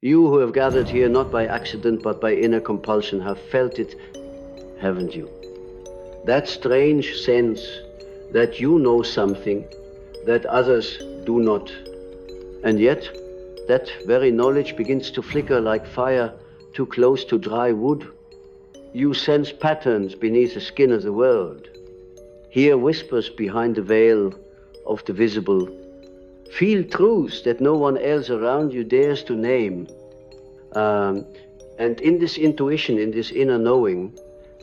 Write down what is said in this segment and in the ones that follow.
You who have gathered here not by accident but by inner compulsion have felt it, haven't you? That strange sense that you know something that others do not. And yet, that very knowledge begins to flicker like fire too close to dry wood. You sense patterns beneath the skin of the world. Hear whispers behind the veil of the visible. Feel truths that no one else around you dares to name. And in this intuition, in this inner knowing,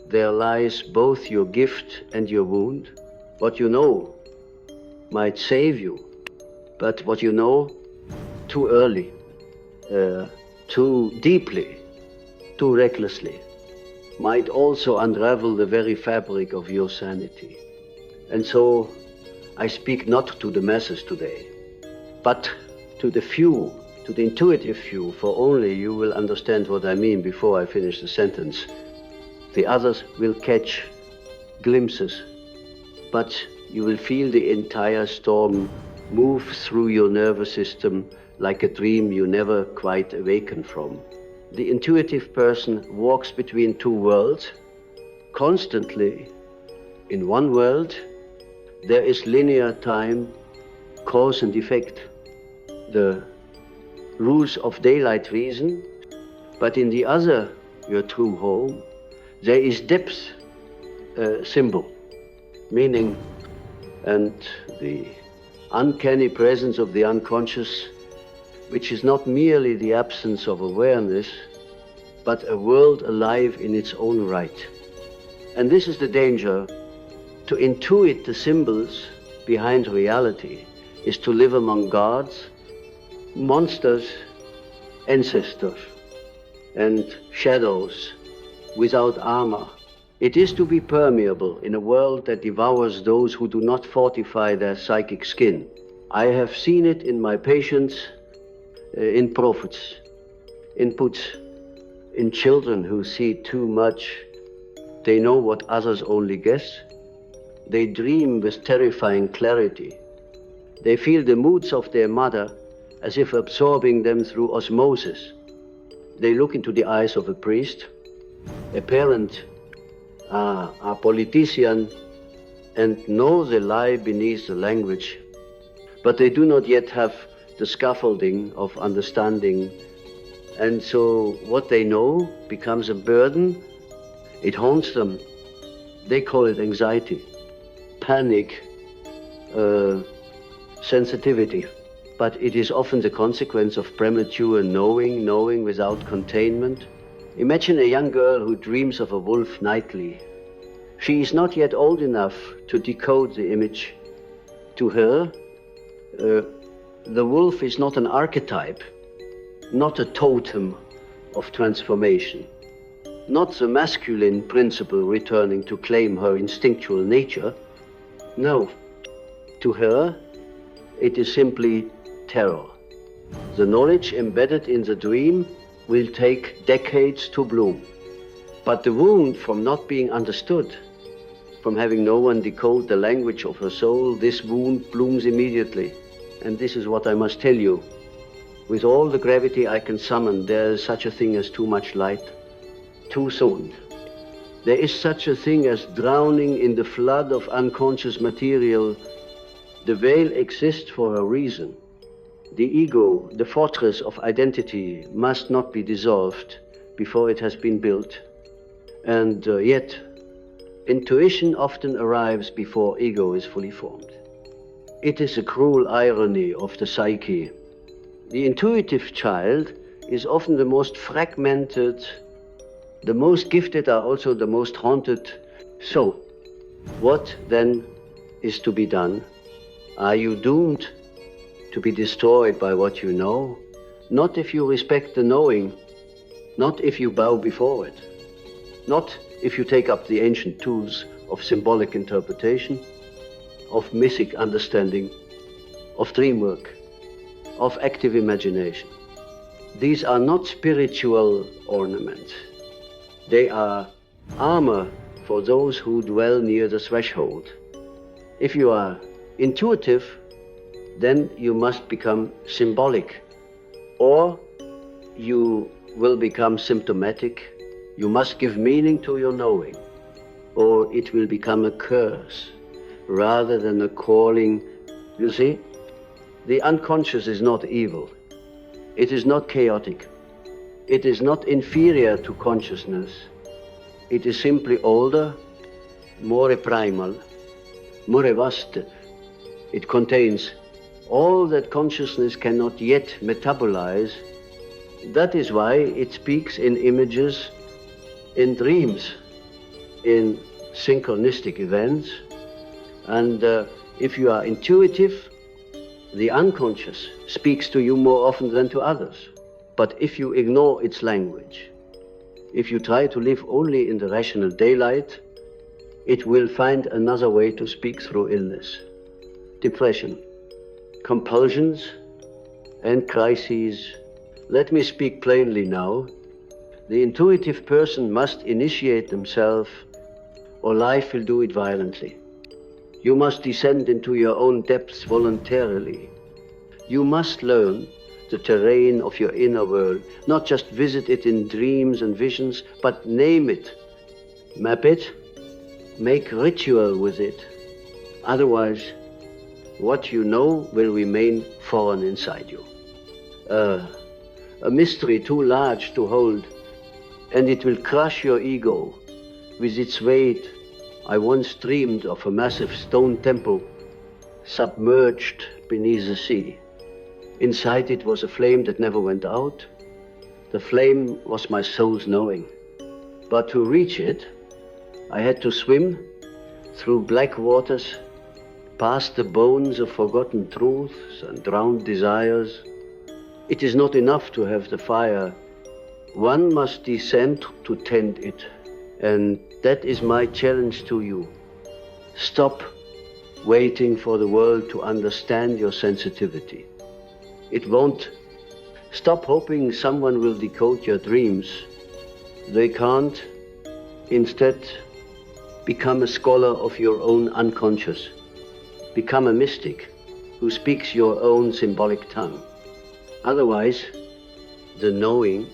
there lies both your gift and your wound. What you know might save you, but what you know too early, too deeply, too recklessly, might also unravel the very fabric of your sanity. And so I speak not to the masses today, but to the few, to the intuitive few, for only you will understand what I mean before I finish the sentence. The others will catch glimpses, but you will feel the entire storm move through your nervous system like a dream you never quite awaken from. The intuitive person walks between two worlds. Constantly, in one world, there is linear time, cause and effect, the rules of daylight reason, but in the other, your true home, there is depth, symbol, meaning, and the uncanny presence of the unconscious, which is not merely the absence of awareness, but a world alive in its own right. And this is the danger. To intuit the symbols behind reality is to live among gods, monsters, ancestors, and shadows without armor. It is to be permeable in a world that devours those who do not fortify their psychic skin. I have seen it in my patients, in prophets, in children who see too much. They know what others only guess. They dream with terrifying clarity. They feel the moods of their mother as if absorbing them through osmosis. They look into the eyes of a priest, a parent, a politician, and know the lie beneath the language. But they do not yet have the scaffolding of understanding. And so what they know becomes a burden. It haunts them. They call it anxiety, panic, sensitivity. But it is often the consequence of premature knowing without containment. Imagine a young girl who dreams of a wolf nightly. She is not yet old enough to decode the image. To her, the wolf is not an archetype, not a totem of transformation, not the masculine principle returning to claim her instinctual nature. No, to her, it is simply terror. The knowledge embedded in the dream will take decades to bloom. But the wound from not being understood, from having no one decode the language of her soul, this wound blooms immediately. And this is what I must tell you. With all the gravity I can summon, there is such a thing as too much light, too soon. There is such a thing as drowning in the flood of unconscious material. The veil exists for a reason. The ego, the fortress of identity, must not be dissolved before it has been built. And yet, intuition often arrives before ego is fully formed. It is a cruel irony of the psyche. The intuitive child is often the most fragmented. The most gifted are also the most haunted. So, what then is to be done? Are you doomed to be destroyed by what you know? Not if you respect the knowing, not if you bow before it, not if you take up the ancient tools of symbolic interpretation, of mythic understanding, of dream work, of active imagination. These are not spiritual ornaments. They are armor for those who dwell near the threshold. If you are intuitive, then you must become symbolic, or you will become symptomatic. You must give meaning to your knowing, or it will become a curse rather than a calling. You see, the unconscious is not evil. It is not chaotic. It is not inferior to consciousness. It is simply older, more primal, more vast. It contains all that consciousness cannot yet metabolize. That is why it speaks in images, in dreams, in synchronistic events. And if you are intuitive, the unconscious speaks to you more often than to others. But if you ignore its language, if you try to live only in the rational daylight, it will find another way to speak through illness, depression, compulsions, and crises. Let me speak plainly now. The intuitive person must initiate themselves, or life will do it violently. You must descend into your own depths voluntarily. You must learn the terrain of your inner world, not just visit it in dreams and visions, but name it, map it, make ritual with it. Otherwise, what you know will remain foreign inside you. A mystery too large to hold, and it will crush your ego with its weight. I once dreamed of a massive stone temple submerged beneath the sea. Inside it was a flame that never went out. The flame was my soul's knowing. But to reach it, I had to swim through black waters, past the bones of forgotten truths and drowned desires. It is not enough to have the fire. One must descend to tend it. And that is my challenge to you. Stop waiting for the world to understand your sensitivity. It won't. Stop hoping someone will decode your dreams. They can't. Instead, become a scholar of your own unconscious. Become a mystic who speaks your own symbolic tongue. Otherwise, the knowing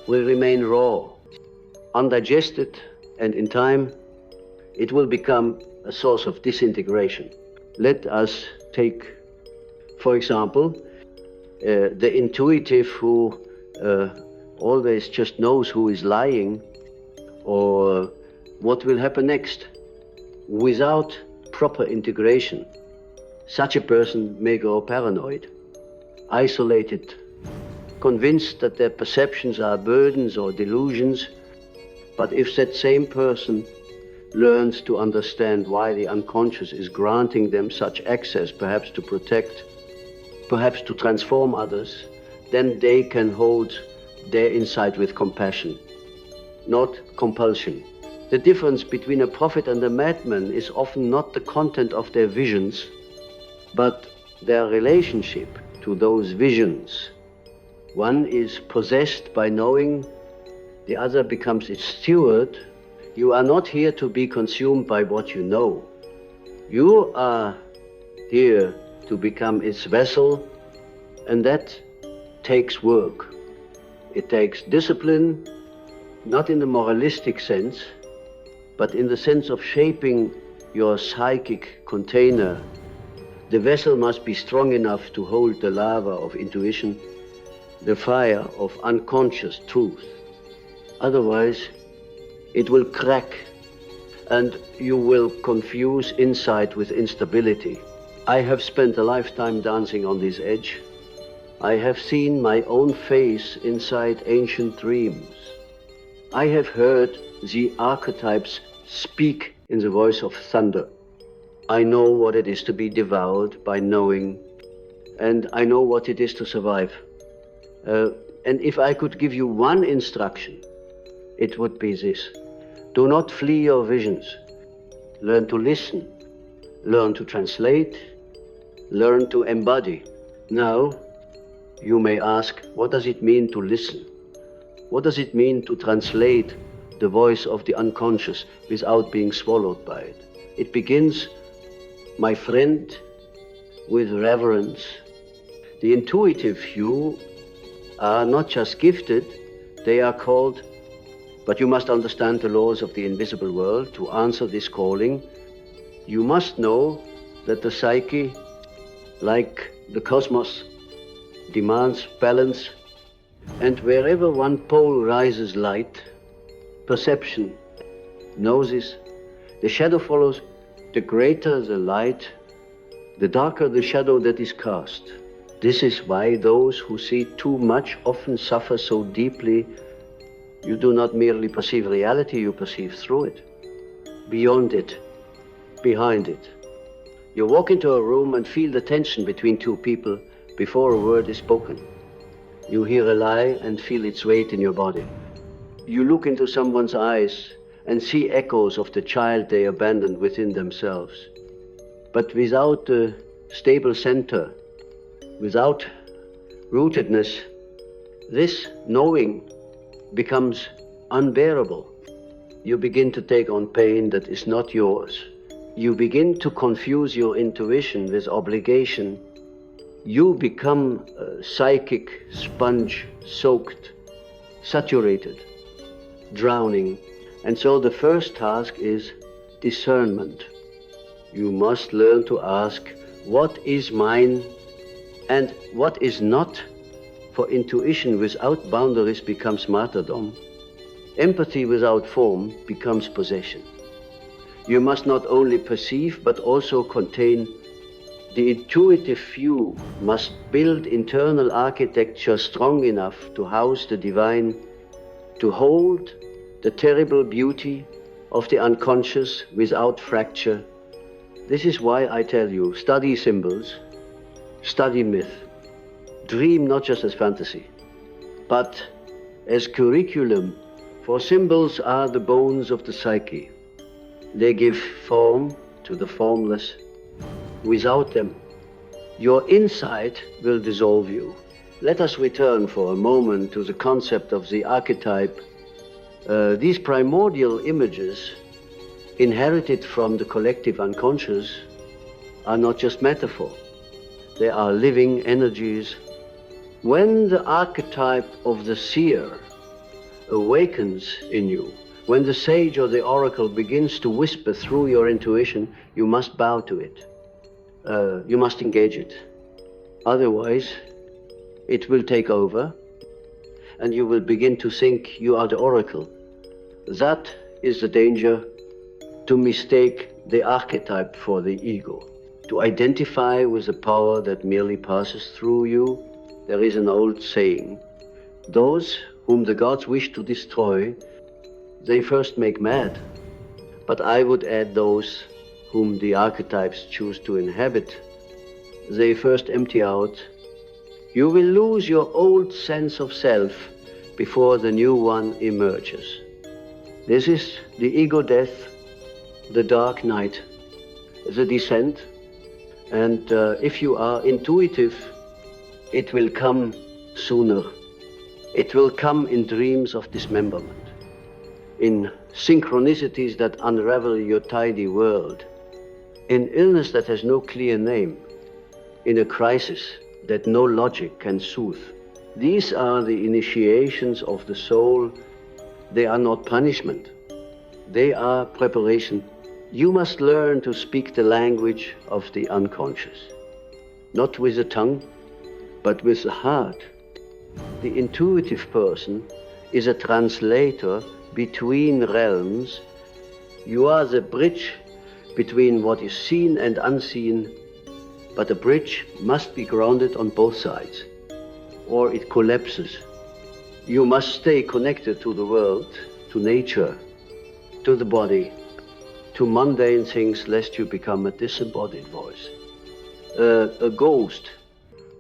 will remain raw, undigested, and in time, it will become a source of disintegration. Let us take, for example, the intuitive who always just knows who is lying or what will happen next. Without proper integration, such a person may go paranoid, isolated, convinced that their perceptions are burdens or delusions. But if that same person learns to understand why the unconscious is granting them such access, perhaps to protect, perhaps to transform others, then they can hold their insight with compassion, not compulsion. The difference between a prophet and a madman is often not the content of their visions, but their relationship to those visions. One is possessed by knowing, the other becomes its steward. You are not here to be consumed by what you know. You are here to become its vessel, and that takes work. It takes discipline, not in the moralistic sense, but in the sense of shaping your psychic container. The vessel must be strong enough to hold the lava of intuition, the fire of unconscious truth. Otherwise, it will crack and you will confuse insight with instability. I have spent a lifetime dancing on this edge. I have seen my own face inside ancient dreams. I have heard the archetypes speak in the voice of thunder. I know what it is to be devoured by knowing, and I know what it is to survive. And if I could give you one instruction, it would be this. Do not flee your visions. Learn to listen. Learn to translate. Learn to embody. Now, you may ask, what does it mean to listen? What does it mean to translate the voice of the unconscious without being swallowed by it? It begins, my friend, with reverence. The intuitive you are not just gifted, they are called, but you must understand the laws of the invisible world to answer this calling. You must know that the psyche, like the cosmos, demands balance, and wherever one pole rises light, perception, gnosis, the shadow follows. The greater the light, the darker the shadow that is cast. This is why those who see too much often suffer so deeply. You do not merely perceive reality, you perceive through it, beyond it, behind it. You walk into a room and feel the tension between two people before a word is spoken. You hear a lie and feel its weight in your body. You look into someone's eyes and see echoes of the child they abandoned within themselves. But without a stable center, without rootedness, this knowing becomes unbearable. You begin to take on pain that is not yours. You begin to confuse your intuition with obligation. You become a psychic sponge, soaked, saturated, drowning. And so the first task is discernment. You must learn to ask, what is mine and what is not? For intuition without boundaries becomes martyrdom. Empathy without form becomes possession. You must not only perceive but also contain. The intuitive view must build internal architecture strong enough to house the divine, to hold the terrible beauty of the unconscious without fracture. This is why I tell you, study symbols, study myth. Dream not just as fantasy, but as curriculum, for symbols are the bones of the psyche. They give form to the formless. Without them, your insight will dissolve you. Let us return for a moment to the concept of the archetype. These primordial images, inherited from the collective unconscious, are not just metaphor. They are living energies. When the archetype of the seer awakens in you, when the sage or the oracle begins to whisper through your intuition, you must bow to it. You must engage it. Otherwise, it will take over, and you will begin to think you are the oracle. That is the danger, to mistake the archetype for the ego, to identify with the power that merely passes through you. There is an old saying, those whom the gods wish to destroy, they first make mad. But I would add those whom the archetypes choose to inhabit, they first empty out. You will lose your old sense of self before the new one emerges. This is the ego death, the dark night, the descent. And if you are intuitive, it will come sooner. It will come in dreams of dismemberment, in synchronicities that unravel your tidy world, in illness that has no clear name, in a crisis that no logic can soothe. These are the initiations of the soul. They are not punishment. They are preparation. You must learn to speak the language of the unconscious, not with the tongue, but with the heart. The intuitive person is a translator between realms. You are the bridge between what is seen and unseen, but the bridge must be grounded on both sides, or it collapses. You must stay connected to the world, to nature, to the body, to mundane things, lest you become a disembodied voice, a ghost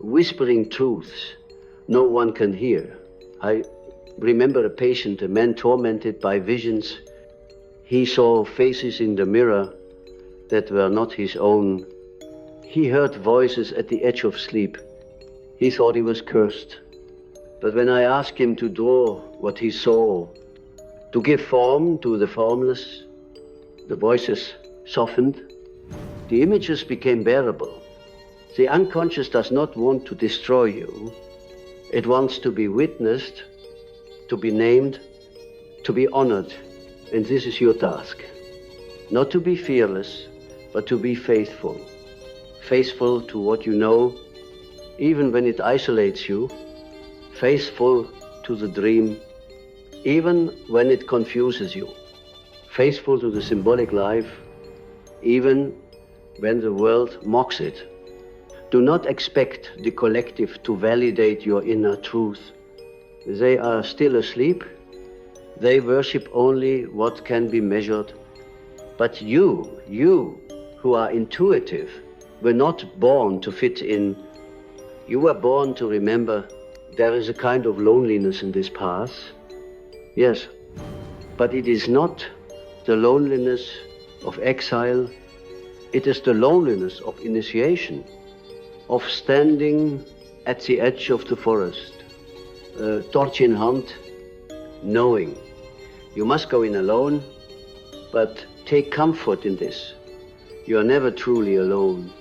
whispering truths no one can hear. I remember a patient, a man tormented by visions. He saw faces in the mirror that were not his own. He heard voices at the edge of sleep. He thought he was cursed. But when I asked him to draw what he saw, to give form to the formless, the voices softened. The images became bearable. The unconscious does not want to destroy you. It wants to be witnessed, to be named, to be honored. And this is your task. Not to be fearless, but to be faithful. Faithful to what you know, even when it isolates you. Faithful to the dream, even when it confuses you. Faithful to the symbolic life, even when the world mocks it. Do not expect the collective to validate your inner truth. They are still asleep. They worship only what can be measured. But you who are intuitive, were not born to fit in. You were born to remember there is a kind of loneliness in this path. Yes, but it is not the loneliness of exile. It is the loneliness of initiation, of standing at the edge of the forest, torch in hand, knowing. You must go in alone, but take comfort in this. You are never truly alone.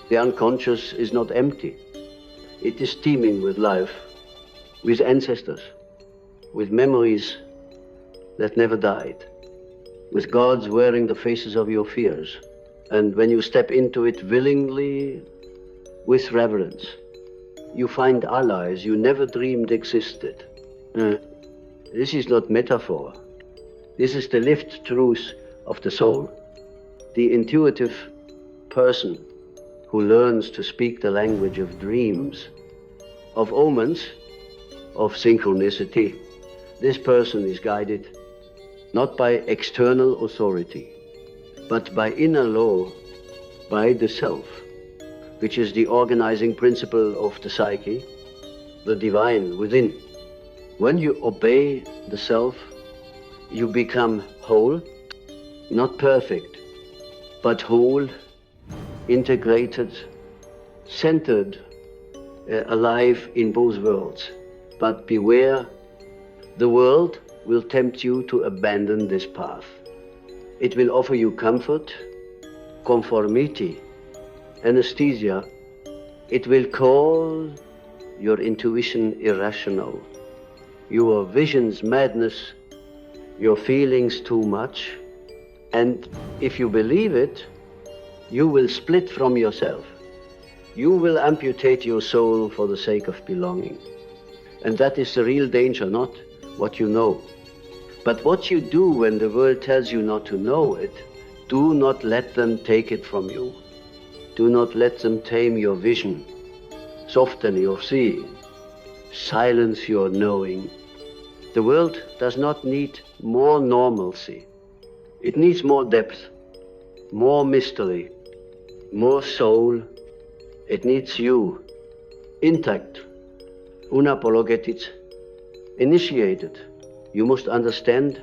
The unconscious is not empty. It is teeming with life, with ancestors, with memories that never died, with gods wearing the faces of your fears. And when you step into it willingly, with reverence, you find allies you never dreamed existed. This is not metaphor. This is the lived truth of the soul. The intuitive person who learns to speak the language of dreams, of omens, of synchronicity. This person is guided not by external authority, but by inner law, by the self, which is the organizing principle of the psyche, the divine within. When you obey the self, you become whole, not perfect, but whole, integrated, centered, alive in both worlds. But beware, the world will tempt you to abandon this path. It will offer you comfort, conformity, anesthesia. It will call your intuition irrational, your visions madness, your feelings too much. And if you believe it, you will split from yourself. You will amputate your soul for the sake of belonging. And that is the real danger, not what you know. But what you do when the world tells you not to know it, do not let them take it from you. Do not let them tame your vision, soften your seeing, silence your knowing. The world does not need more normalcy. It needs more depth, more mystery, more soul. It needs you, intact, unapologetic, initiated. You must understand,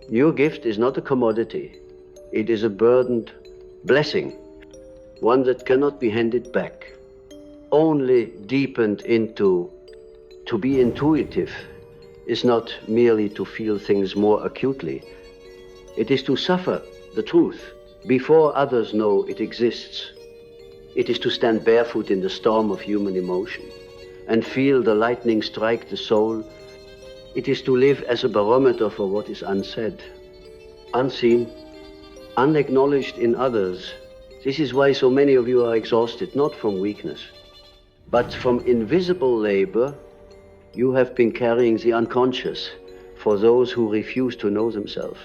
your gift is not a commodity. It is a burdened blessing, one that cannot be handed back. Only deepened into, to be intuitive is not merely to feel things more acutely. It is to suffer the truth before others know it exists. It is to stand barefoot in the storm of human emotion and feel the lightning strike the soul. It is to live as a barometer for what is unsaid, unseen, unacknowledged in others. This is why so many of you are exhausted, not from weakness, but from invisible labor. You have been carrying the unconscious for those who refuse to know themselves.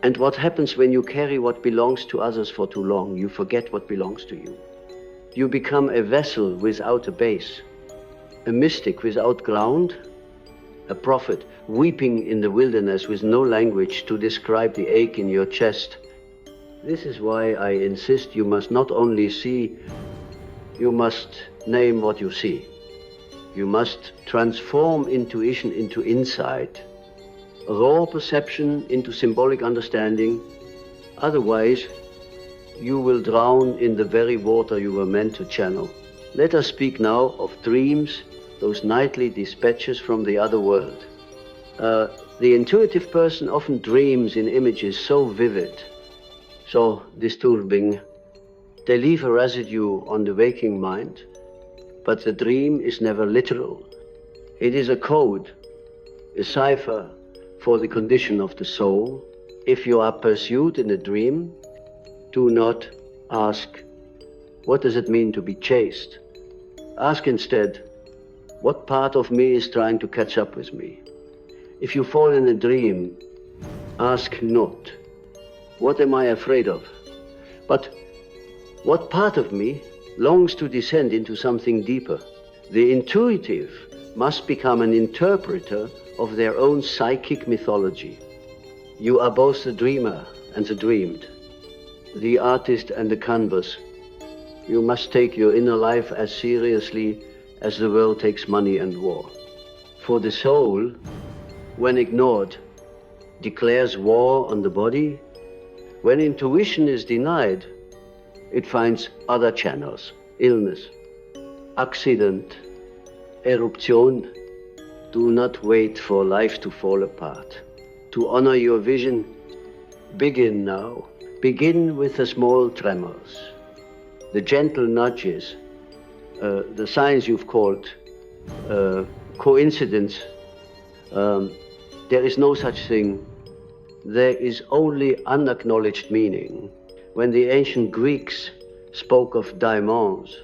And what happens when you carry what belongs to others for too long? You forget what belongs to you. You become a vessel without a base, a mystic without ground, a prophet weeping in the wilderness with no language to describe the ache in your chest. This is why I insist you must not only see, you must name what you see. You must transform intuition into insight, raw perception into symbolic understanding. Otherwise, you will drown in the very water you were meant to channel. Let us speak now of dreams, those nightly dispatches from the other world. The intuitive person often dreams in images so vivid, so disturbing. They leave a residue on the waking mind, but the dream is never literal. It is a code, a cipher for the condition of the soul. If you are pursued in a dream, do not ask, what does it mean to be chased? Ask instead, what part of me is trying to catch up with me? If you fall in a dream, ask not, what am I afraid of? But what part of me longs to descend into something deeper? The intuitive must become an interpreter of their own psychic mythology. You are both the dreamer and the dreamed, the artist and the canvas. You must take your inner life as seriously as the world takes money and war. For the soul, when ignored, declares war on the body. When intuition is denied, it finds other channels: illness, accident, eruption. Do not wait for life to fall apart. To honor your vision, begin now. Begin with the small tremors, the gentle nudges, the signs you've called coincidence. There is no such thing. There is only unacknowledged meaning. When the ancient Greeks spoke of daimons,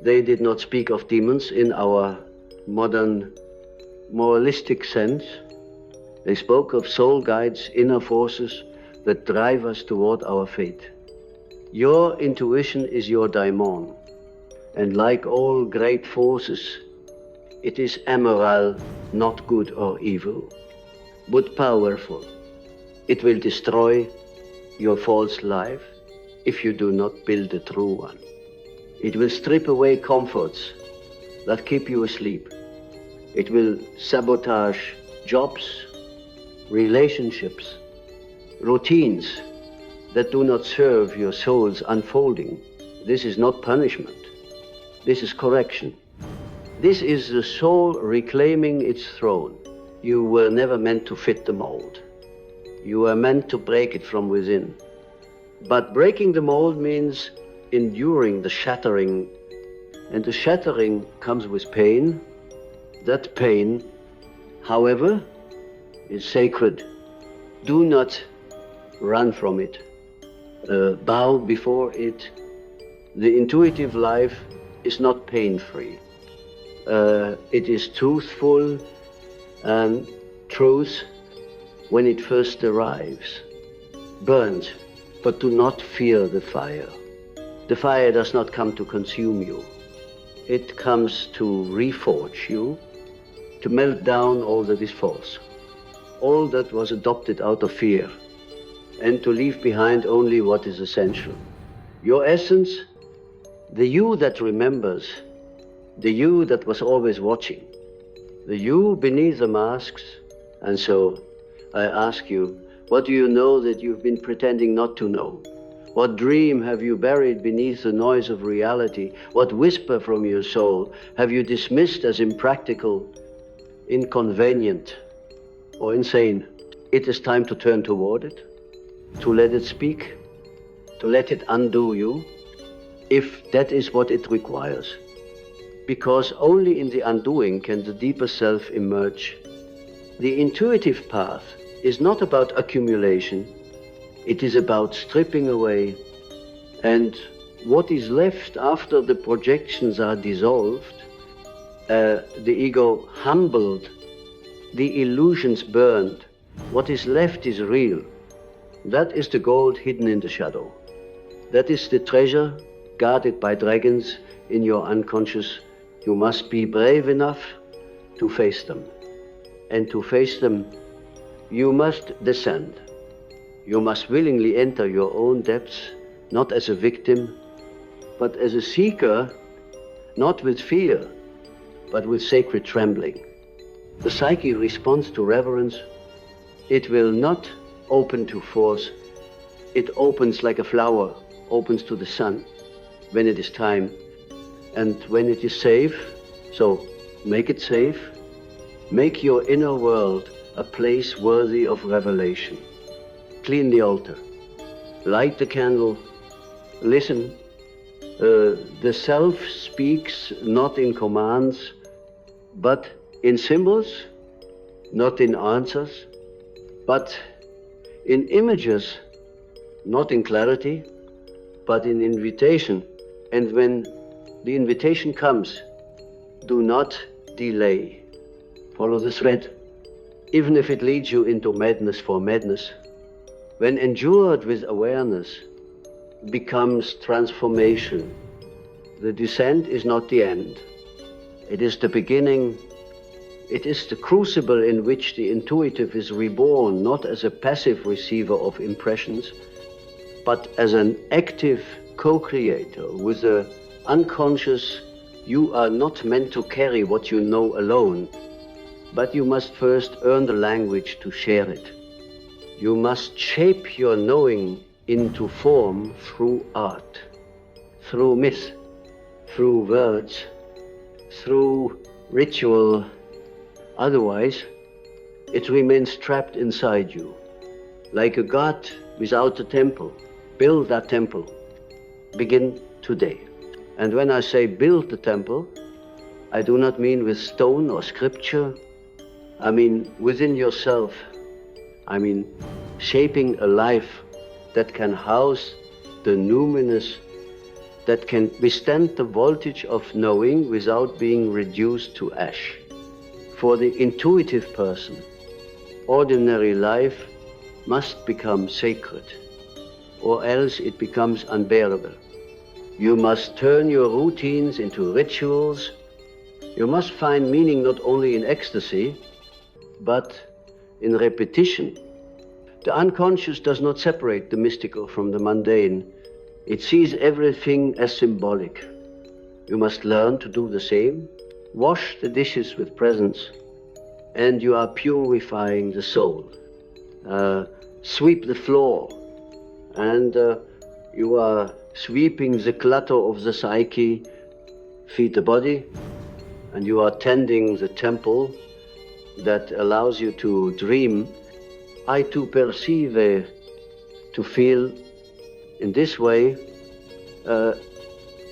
they did not speak of demons in our modern moralistic sense. They spoke of soul guides, inner forces that drive us toward our fate. Your intuition is your daimon, and like all great forces, it is amoral, not good or evil, but powerful. It will destroy your false life if you do not build a true one. It will strip away comforts that keep you asleep. It will sabotage jobs, relationships, routines that do not serve your soul's unfolding. This is not punishment. This is correction. This is the soul reclaiming its throne. You were never meant to fit the mold. You were meant to break it from within. But breaking the mold means enduring the shattering, and the shattering comes with pain. That pain, however, is sacred. Do not run from it. Bow before it. The intuitive life is not pain-free. It is truthful and truth when it first arrives. Burns, but do not fear the fire. The fire does not come to consume you. It comes to reforge you, to melt down all that is false, all that was adopted out of fear, and to leave behind only what is essential. Your essence, the you that remembers, the you that was always watching, the you beneath the masks. And so I ask you, what do you know that you've been pretending not to know? What dream have you buried beneath the noise of reality? What whisper from your soul have you dismissed as impractical, inconvenient, or insane? It is time to turn toward it, to let it speak, to let it undo you, if that is what it requires. Because only in the undoing can the deeper self emerge. The intuitive path is not about accumulation. It is about stripping away, and what is left after the projections are dissolved, the ego humbled, the illusions burned, what is left is real. That is the gold hidden in the shadow. That is the treasure guarded by dragons in your unconscious. You must be brave enough to face them. And to face them, you must descend. You must willingly enter your own depths, not as a victim, but as a seeker, not with fear, but with sacred trembling. The psyche responds to reverence. It will not open to force. It opens like a flower, opens to the sun when it is time and when it is safe. So make it safe. Make your inner world a place worthy of revelation. Clean the altar, light the candle, listen. The self speaks not in commands, but in symbols, not in answers, but in images, not in clarity, but in invitation. And when the invitation comes, do not delay. Follow the thread, even if it leads you into madness for madness. When endured with awareness, becomes transformation. The descent is not the end. It is the beginning. It is the crucible in which the intuitive is reborn, not as a passive receiver of impressions, but as an active co-creator with the unconscious. You are not meant to carry what you know alone, but you must first earn the language to share it. You must shape your knowing into form through art, through myth, through words, through ritual. Otherwise, it remains trapped inside you, like a god without a temple. Build that temple. Begin today. And when I say build the temple, I do not mean with stone or scripture. I mean within yourself. I mean shaping a life that can house the numinous, that can withstand the voltage of knowing without being reduced to ash. For the intuitive person, ordinary life must become sacred, or else it becomes unbearable. You must turn your routines into rituals. You must find meaning not only in ecstasy, but in repetition. The unconscious does not separate the mystical from the mundane. It sees everything as symbolic. You must learn to do the same. Wash the dishes with presence, and you are purifying the soul. Sweep the floor, and you are sweeping the clutter of the psyche. Feed the body, and you are tending the temple that allows you to dream. I to perceive, to feel. In this way,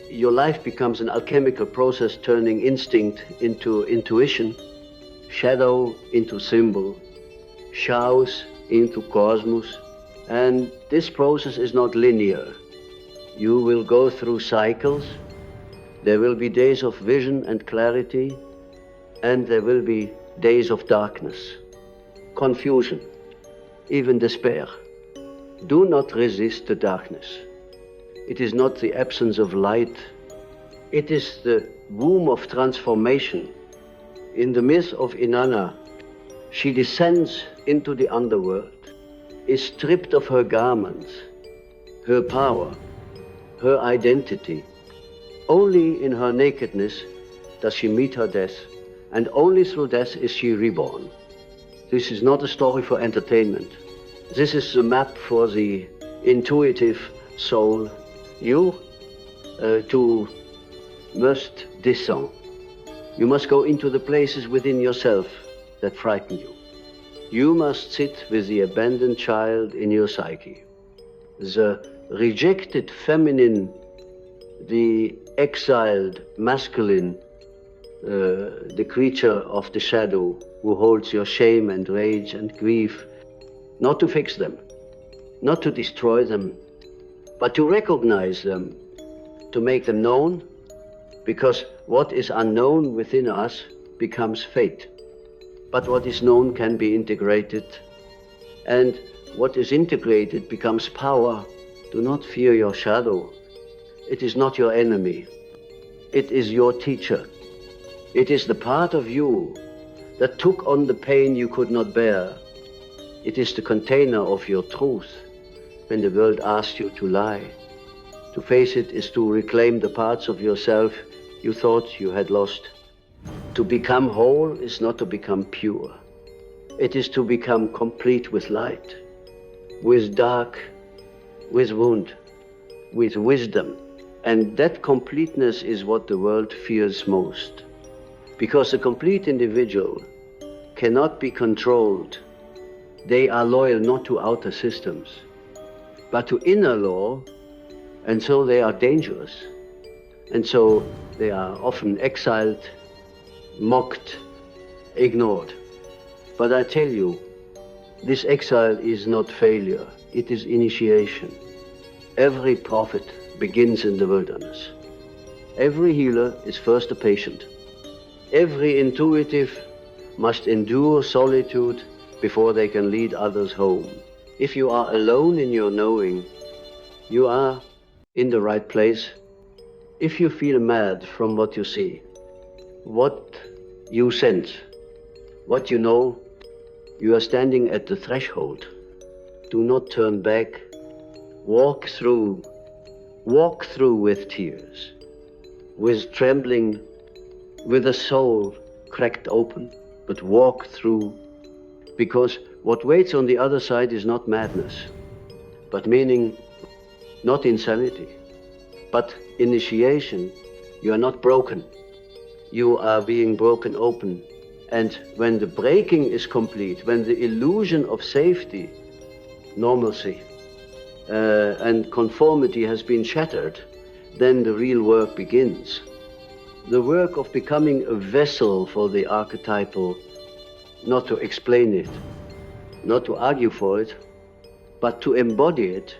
your life becomes an alchemical process, turning instinct into intuition, shadow into symbol, chaos into cosmos. And this process is not linear. You will go through cycles. There will be days of vision and clarity, and there will be days of darkness, confusion, even despair. Do not resist the darkness. It is not the absence of light. It is the womb of transformation. In the myth of Inanna, she descends into the underworld, is stripped of her garments, her power, her identity. Only in her nakedness does she meet her death, and only through death is she reborn. This is not a story for entertainment. This is the map for the intuitive soul. You too must descend. You must go into the places within yourself that frighten you. You must sit with the abandoned child in your psyche, the rejected feminine, the exiled masculine, the creature of the shadow who holds your shame and rage and grief. Not to fix them, not to destroy them, but to recognize them, to make them known, because what is unknown within us becomes fate. But what is known can be integrated, and what is integrated becomes power. Do not fear your shadow. It is not your enemy. It is your teacher. It is the part of you that took on the pain you could not bear. It is the container of your truth when the world asks you to lie. To face it is to reclaim the parts of yourself you thought you had lost. To become whole is not to become pure. It is to become complete with light, with dark, with wound, with wisdom. And that completeness is what the world fears most. Because the complete individual cannot be controlled. They are loyal not to outer systems, but to inner law, and so they are dangerous. And so they are often exiled, mocked, ignored. But I tell you, this exile is not failure, it is initiation. Every prophet begins in the wilderness. Every healer is first a patient. Every intuitive must endure solitude before they can lead others home. If you are alone in your knowing, you are in the right place. If you feel mad from what you see, what you sense, what you know, you are standing at the threshold. Do not turn back. Walk through with tears, with trembling, with a soul cracked open, but walk through, because what waits on the other side is not madness, but meaning not insanity, but initiation. You are not broken. You are being broken open. And when the breaking is complete, when the illusion of safety, normalcy, and conformity has been shattered, then the real work begins. The work of becoming a vessel for the archetypal, not to explain it, not to argue for it, but to embody it.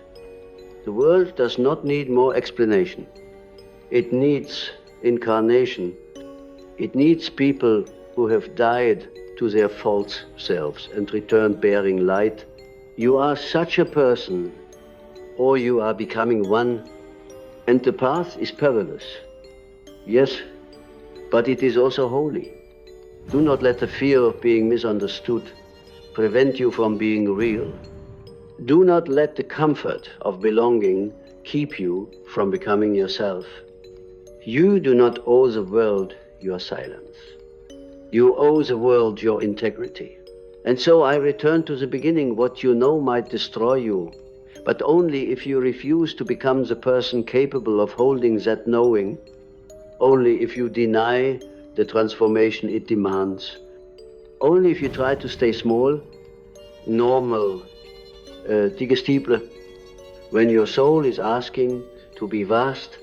The world does not need more explanation. It needs incarnation. It needs people who have died to their false selves and returned bearing light. You are such a person, or you are becoming one, and the path is perilous. Yes, but it is also holy. Do not let the fear of being misunderstood prevent you from being real. Do not let the comfort of belonging keep you from becoming yourself. You do not owe the world your silence. You owe the world your integrity. And so I return to the beginning. What you know might destroy you, but only if you refuse to become the person capable of holding that knowing, only if you deny the transformation it demands, only if you try to stay small, normal, digestible, when your soul is asking to be vast,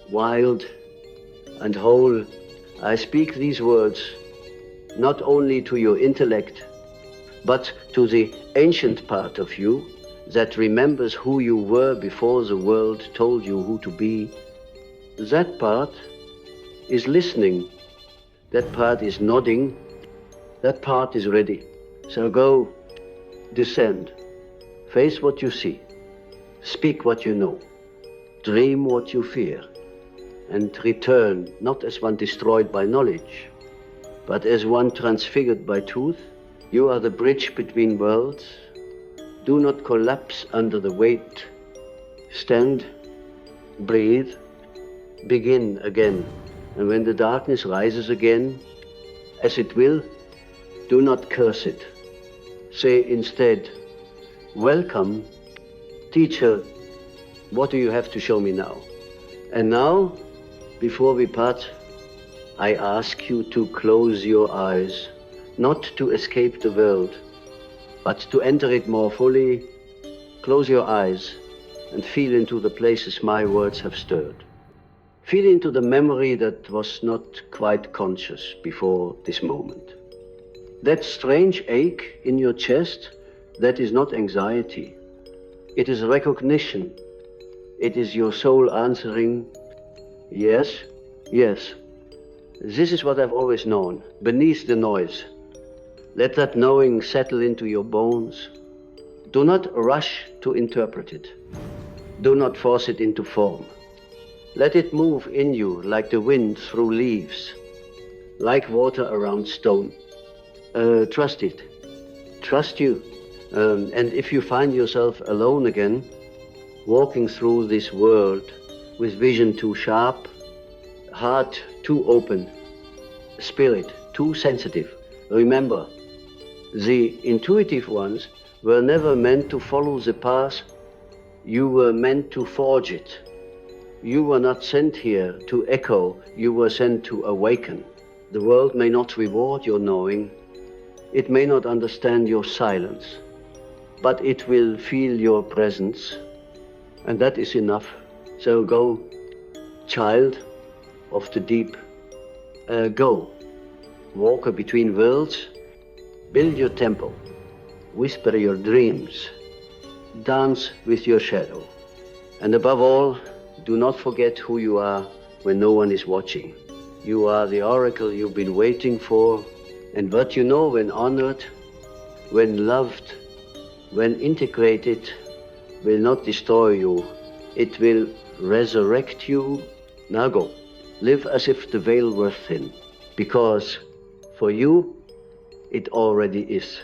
wild, and whole. I speak these words not only to your intellect, but to the ancient part of you that remembers who you were before the world told you who to be. That part is listening. That part is nodding. That part is ready. So go, descend, face what you see, speak what you know, dream what you fear, and return not as one destroyed by knowledge, but as one transfigured by truth. You are the bridge between worlds. Do not collapse under the weight. Stand, breathe, begin again. And when the darkness rises again, as it will, do not curse it. Say instead, welcome, teacher, what do you have to show me now? And now, before we part, I ask you to close your eyes, not to escape the world, but to enter it more fully. Close your eyes and feel into the places my words have stirred. Feel into the memory that was not quite conscious before this moment. That strange ache in your chest, that is not anxiety. It is recognition. It is your soul answering, yes, yes. This is what I've always known, beneath the noise. Let that knowing settle into your bones. Do not rush to interpret it. Do not force it into form. Let it move in you like the wind through leaves, like water around stone. Trust it. Trust you. And if you find yourself alone again, walking through this world with vision too sharp, heart too open, spirit too sensitive, remember, the intuitive ones were never meant to follow the path. You were meant to forge it. You were not sent here to echo, you were sent to awaken. The world may not reward your knowing, it may not understand your silence, but it will feel your presence, and that is enough. So go, child of the deep, go. walker between worlds, build your temple, whisper your dreams, dance with your shadow. And above all, do not forget who you are when no one is watching. You are the oracle you've been waiting for, and what you know when honored, when loved, when integrated, will not destroy you. It will resurrect you. Now go. Live as if the veil were thin, because for you, it already is.